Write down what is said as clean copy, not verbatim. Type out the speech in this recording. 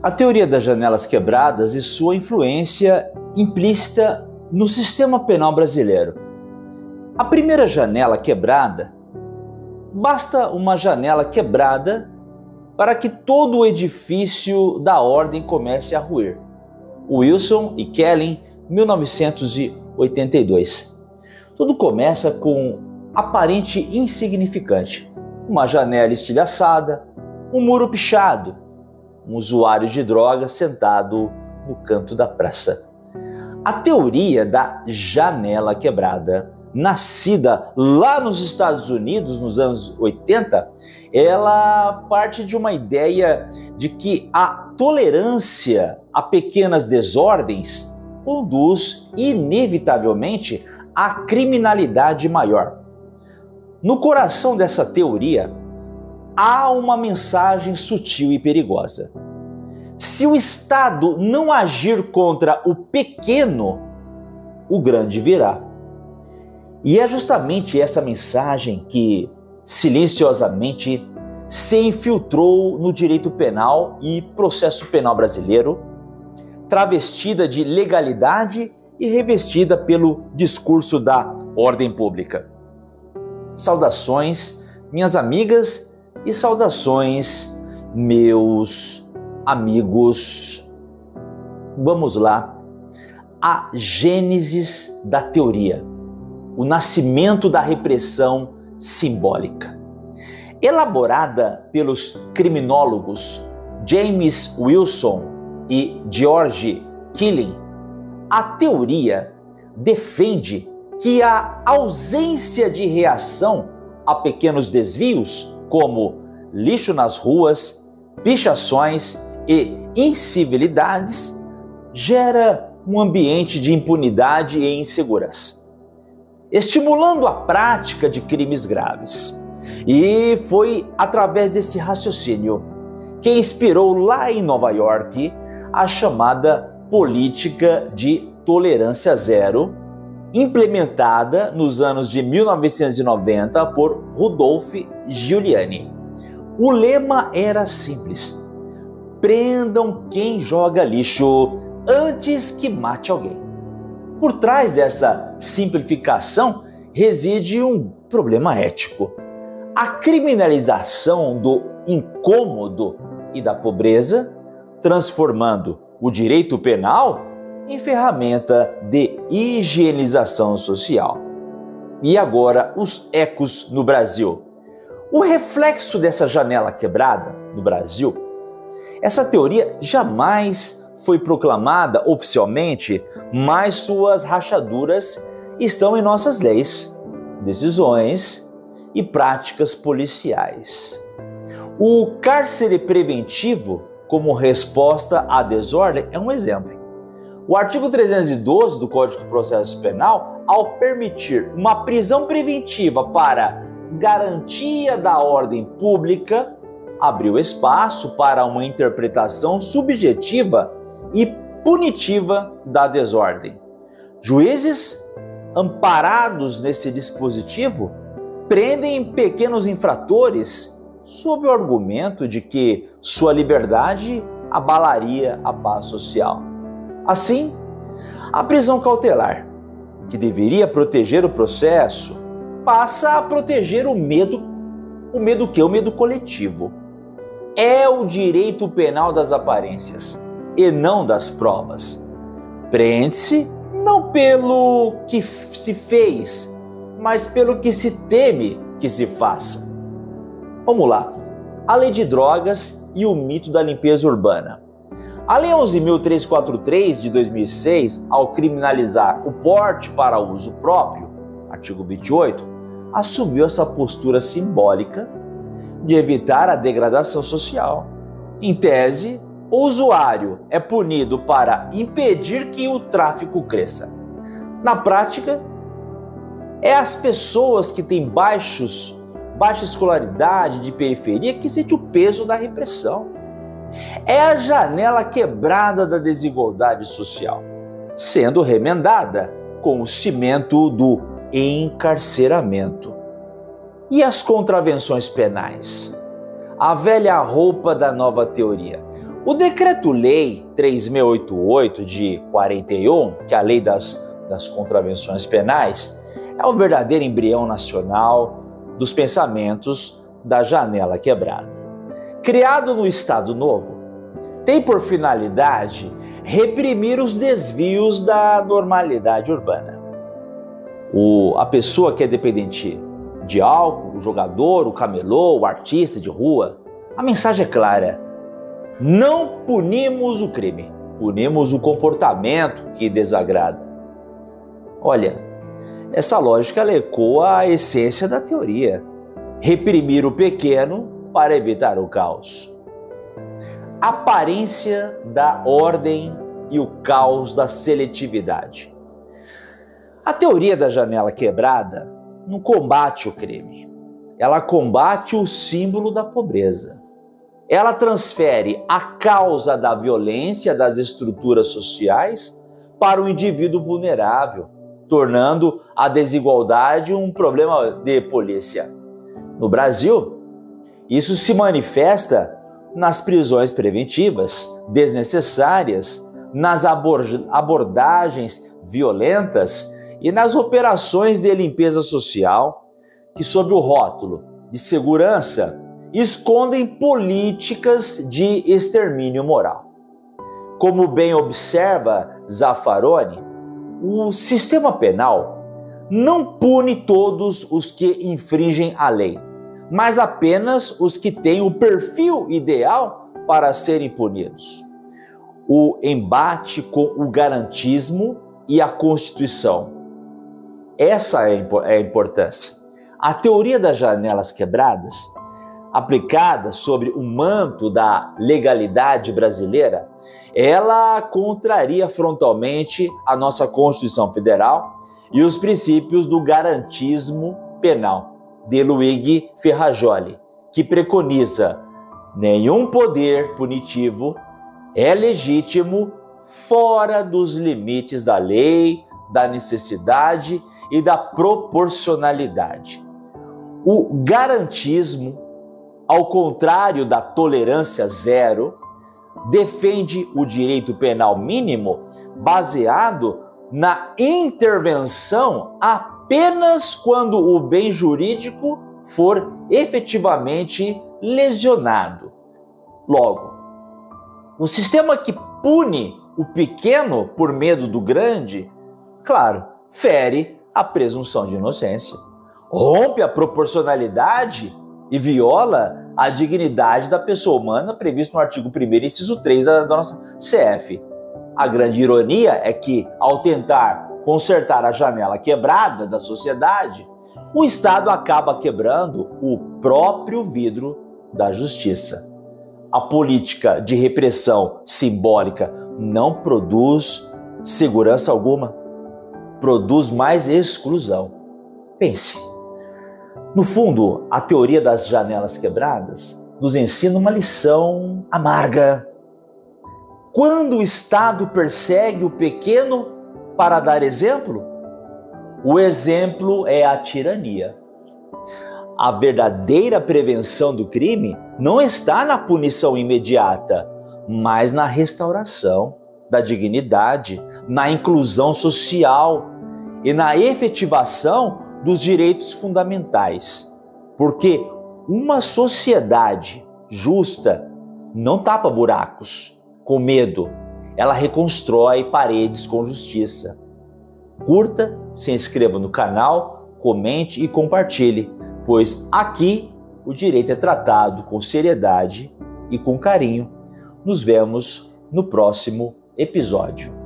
A teoria das janelas quebradas e sua influência implícita no sistema penal brasileiro. A primeira janela quebrada, basta uma janela quebrada para que todo o edifício da ordem comece a ruir. Wilson e Kelling, 1982. Tudo começa com aparente insignificante. Uma janela estilhaçada, um muro pichado, um usuário de droga sentado no canto da praça. A teoria da janela quebrada, nascida lá nos Estados Unidos nos anos 80, ela parte de uma ideia de que a tolerância a pequenas desordens conduz inevitavelmente à criminalidade maior. No coração dessa teoria, há uma mensagem sutil e perigosa. Se o Estado não agir contra o pequeno, o grande virá. E é justamente essa mensagem que, silenciosamente, se infiltrou no direito penal e processo penal brasileiro, travestida de legalidade e revestida pelo discurso da ordem pública. Saudações, minhas amigas, e saudações, meus amigos. Vamos lá. A gênesis da teoria, o nascimento da repressão simbólica. Elaborada pelos criminólogos James Wilson e George Kelling, a teoria defende que a ausência de reação a pequenos desvios, como lixo nas ruas, pichações e incivilidades, gera um ambiente de impunidade e insegurança, estimulando a prática de crimes graves. E foi através desse raciocínio que inspirou lá em Nova York a chamada política de tolerância zero, implementada nos anos de 1990 por Rudolph Giuliani. O lema era simples: prendam quem joga lixo antes que mate alguém. Por trás dessa simplificação reside um problema ético: a criminalização do incômodo e da pobreza, transformando o direito penal em ferramenta de higienização social. E agora os ecos no Brasil. O reflexo dessa janela quebrada no Brasil, essa teoria jamais foi proclamada oficialmente, mas suas rachaduras estão em nossas leis, decisões e práticas policiais. O cárcere preventivo como resposta à desordem é um exemplo. O artigo 312 do Código de Processo Penal, ao permitir uma prisão preventiva para garantia da ordem pública, abriu espaço para uma interpretação subjetiva e punitiva da desordem. Juízes, amparados nesse dispositivo, prendem pequenos infratores sob o argumento de que sua liberdade abalaria a paz social. Assim, a prisão cautelar, que deveria proteger o processo, passa a proteger o medo. O medo que? O medo coletivo. É o direito penal das aparências e não das provas. Prende-se não pelo que se fez, mas pelo que se teme que se faça. Vamos lá. A lei de drogas e o mito da limpeza urbana. A Lei 11.343 de 2006, ao criminalizar o porte para uso próprio, artigo 28, assumiu essa postura simbólica de evitar a degradação social. Em tese, o usuário é punido para impedir que o tráfico cresça. Na prática, é as pessoas que têm baixa escolaridade de periferia que sentem o peso da repressão. É a janela quebrada da desigualdade social, sendo remendada com o cimento do encarceramento. E as contravenções penais? A velha roupa da nova teoria. O Decreto-Lei 3.688 de 41, que é a Lei das Contravenções Penais, é o verdadeiro embrião nacional dos pensamentos da janela quebrada. Criado no Estado Novo, tem por finalidade reprimir os desvios da normalidade urbana. A pessoa que é dependente de álcool, o jogador, o camelô, o artista de rua, a mensagem é clara: não punimos o crime, punimos o comportamento que desagrada. Olha, essa lógica ecoa a essência da teoria: reprimir o pequeno para evitar o caos. Aparência da ordem e o caos da seletividade. A teoria da janela quebrada não combate o crime, ela combate o símbolo da pobreza. Ela transfere a causa da violência das estruturas sociais para o indivíduo vulnerável, tornando a desigualdade um problema de polícia. No Brasil, isso se manifesta nas prisões preventivas desnecessárias, nas abordagens violentas e nas operações de limpeza social que, sob o rótulo de segurança, escondem políticas de extermínio moral. Como bem observa Zaffaroni, o sistema penal não pune todos os que infringem a lei, mas apenas os que têm o perfil ideal para serem punidos. O embate com o garantismo e a Constituição. Essa é a importância. A teoria das janelas quebradas, aplicada sobre o manto da legalidade brasileira, ela contraria frontalmente a nossa Constituição Federal e os princípios do garantismo penal, de Luigi Ferrajoli, que preconiza: nenhum poder punitivo é legítimo fora dos limites da lei, da necessidade e da proporcionalidade. O garantismo, ao contrário da tolerância zero, defende o direito penal mínimo baseado na intervenção apenas quando o bem jurídico for efetivamente lesionado. Logo, o sistema que pune o pequeno por medo do grande, claro, fere a presunção de inocência, rompe a proporcionalidade e viola a dignidade da pessoa humana previsto no artigo 1º, inciso 3 da nossa CF. A grande ironia é que, ao tentar consertar a janela quebrada da sociedade, o Estado acaba quebrando o próprio vidro da justiça. A política de repressão simbólica não produz segurança alguma, produz mais exclusão. Pense. No fundo, a teoria das janelas quebradas nos ensina uma lição amarga. Quando o Estado persegue o pequeno para dar exemplo, o exemplo é a tirania. A verdadeira prevenção do crime não está na punição imediata, mas na restauração da dignidade, na inclusão social e na efetivação dos direitos fundamentais. Porque uma sociedade justa não tapa buracos com medo, ela reconstrói paredes com justiça. Curta, se inscreva no canal, comente e compartilhe, pois aqui o direito é tratado com seriedade e com carinho. Nos vemos no próximo episódio.